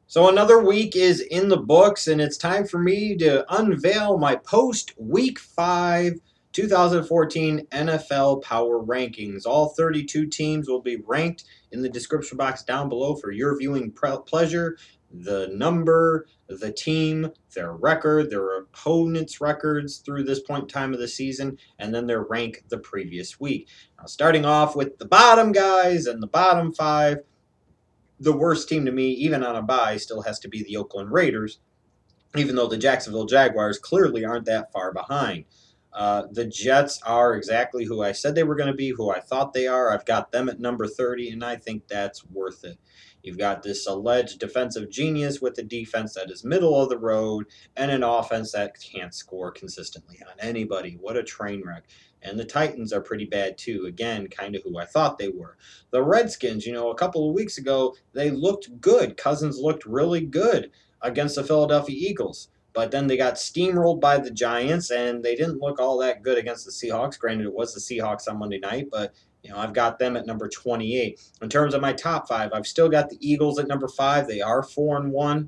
So another week is in the books, and it's time for me to unveil my post-Week 5 2014 NFL Power Rankings. All 32 teams will be ranked in the description box down below for your viewing pleasure. The number, the team, their record, their opponents' records through this point in time of the season, and then their rank the previous week. Now, starting off with the bottom guys and the bottom 5, the worst team to me, even on a bye, still has to be the Oakland Raiders, even though the Jacksonville Jaguars clearly aren't that far behind. The Jets are exactly who I said they were going to be, who I thought they are. I've got them at number 30, and I think that's worth it. You've got this alleged defensive genius with a defense that is middle of the road and an offense that can't score consistently on anybody. What a train wreck. And the Titans are pretty bad too. Again, kind of who I thought they were. The Redskins, a couple of weeks ago, they looked good. Cousins looked really good against the Philadelphia Eagles. But then they got steamrolled by the Giants, and they didn't look all that good against the Seahawks. Granted, it was the Seahawks on Monday night, but I've got them at number 28. In terms of my top 5, I've still got the Eagles at number 5. They are 4-1.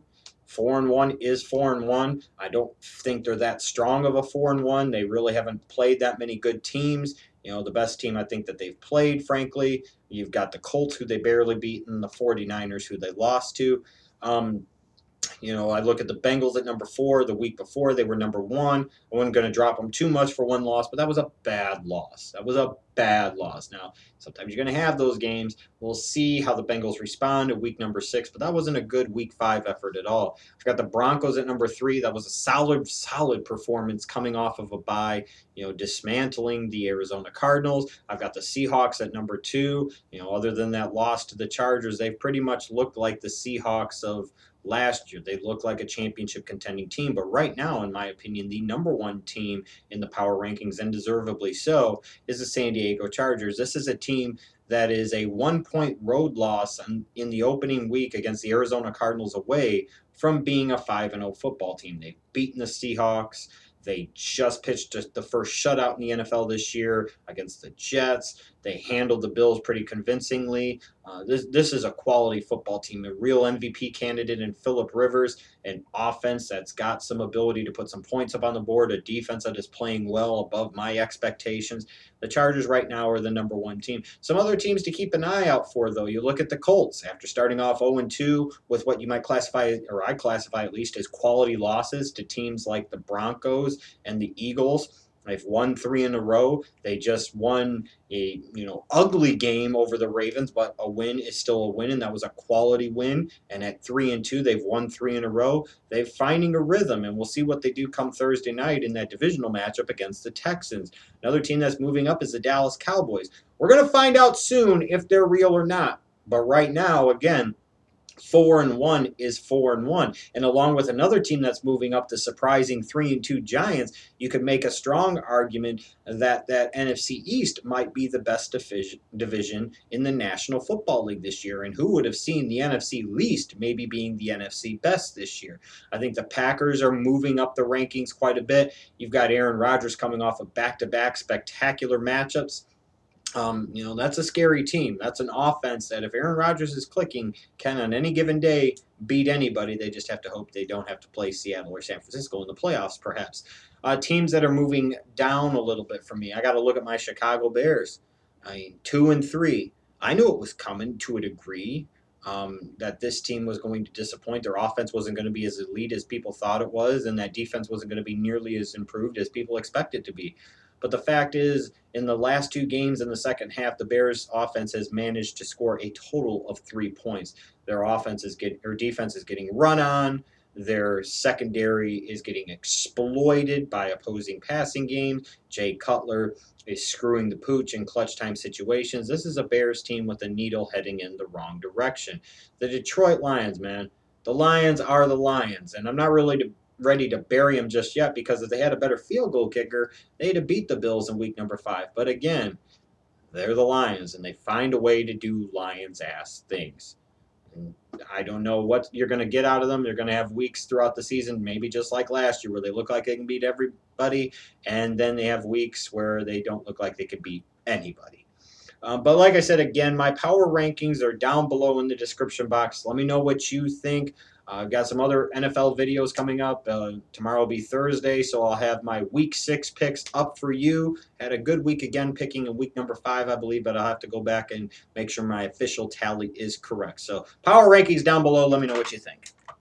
4-1 is 4-1. I don't think they're that strong of a 4-1. They really haven't played that many good teams. The best team I think that they've played, frankly. You've got the Colts, who they barely beat, and the 49ers, who they lost to. I look at the Bengals at number 4. The week before, they were number 1. I wasn't going to drop them too much for one loss, but that was a bad loss. That was a bad loss. Now, sometimes you're going to have those games. We'll see how the Bengals respond at week number 6, but that wasn't a good week 5 effort at all. I've got the Broncos at number 3. That was a solid performance coming off of a bye, dismantling the Arizona Cardinals. I've got the Seahawks at number 2. Other than that loss to the Chargers, they've pretty much looked like the Seahawks of last year. They look like a championship contending team, but right now, in my opinion, the number 1 team in the power rankings, and deservedly so, is the San Diego Chargers. This is a team that is a 1-point road loss in the opening week against the Arizona Cardinals away from being a 5-0 football team. They've beaten the Seahawks. They just pitched the first shutout in the NFL this year against the Jets. They handled the Bills pretty convincingly. This is a quality football team, a real MVP candidate in Phillip Rivers, an offense that's got some ability to put some points up on the board, a defense that is playing well above my expectations. The Chargers right now are the number 1 team. Some other teams to keep an eye out for, though. You look at the Colts. After starting off 0-2 with what you might classify, or I classify at least, as quality losses to teams like the Broncos and the Eagles. They've won 3 in a row. They just won a ugly game over the Ravens, but a win is still a win, and that was a quality win. And at 3-2, they've won 3 in a row. They're finding a rhythm, and we'll see what they do come Thursday night in that divisional matchup against the Texans. Another team that's moving up is the Dallas Cowboys. We're going to find out soon if they're real or not. But right now, again, 4-1 is 4-1. And along with another team that's moving up, the surprising 3-2 Giants, you could make a strong argument that NFC East might be the best division in the National Football League this year. And who would have seen the NFC least maybe being the NFC best this year? I think the Packers are moving up the rankings quite a bit. You've got Aaron Rodgers coming off of back-to-back spectacular matchups. That's a scary team. That's an offense that, if Aaron Rodgers is clicking, can on any given day beat anybody. They just have to hope they don't have to play Seattle or San Francisco in the playoffs, perhaps. Teams that are moving down a little bit for me. I got to look at my Chicago Bears. 2-3. I knew it was coming to a degree. That this team was going to disappoint. Their offense wasn't going to be as elite as people thought it was, and that defense wasn't going to be nearly as improved as people expect it to be. But the fact is, in the last 2 games in the second half, the Bears' offense has managed to score a total of 3 points. Their defense is getting run on. Their secondary is getting exploited by opposing passing games. Jay Cutler is screwing the pooch in clutch time situations. This is a Bears team with a needle heading in the wrong direction. The Detroit Lions, man. The Lions are the Lions, and I'm not really ready to bury them just yet, because if they had a better field goal kicker, they'd have beat the Bills in week number 5. But again, they're the Lions, and they find a way to do Lions-ass things. And I don't know what you're going to get out of them. They're going to have weeks throughout the season, maybe just like last year, where they look like they can beat everybody, and then they have weeks where they don't look like they could beat anybody. But like I said, again, my power rankings are down below in the description box. Let me know what you think. I've got some other NFL videos coming up. Tomorrow will be Thursday, so I'll have my Week 6 picks up for you. Had a good week again picking in week number 5, I believe, but I'll have to go back and make sure my official tally is correct. So power rankings down below. Let me know what you think.